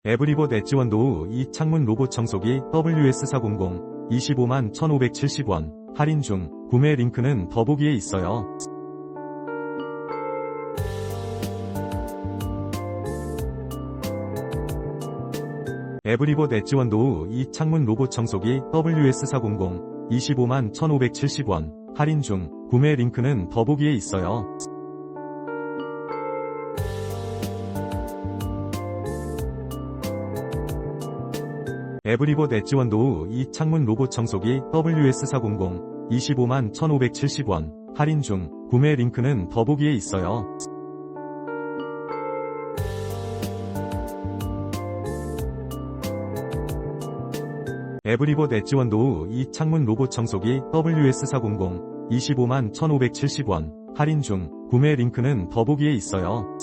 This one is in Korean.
에브리봇 엣지원도우2 창문 로봇청소기 WS400 25만 1,570원 할인 중. 구매 링크는 더보기에 있어요. 에브리봇 엣지원도우2 창문 로봇청소기 WS400 25만 1,570원 할인 중. 구매 링크는 더보기에 있어요. 에브리봇 엣지원도우2 창문 로봇청소기 WS400 25만 1,570원 할인 중. 구매 링크는 더보기에 있어요. 에브리봇 엣지원도우2 창문 로봇청소기 WS400 25만 1,570원 할인 중. 구매 링크는 더보기에 있어요.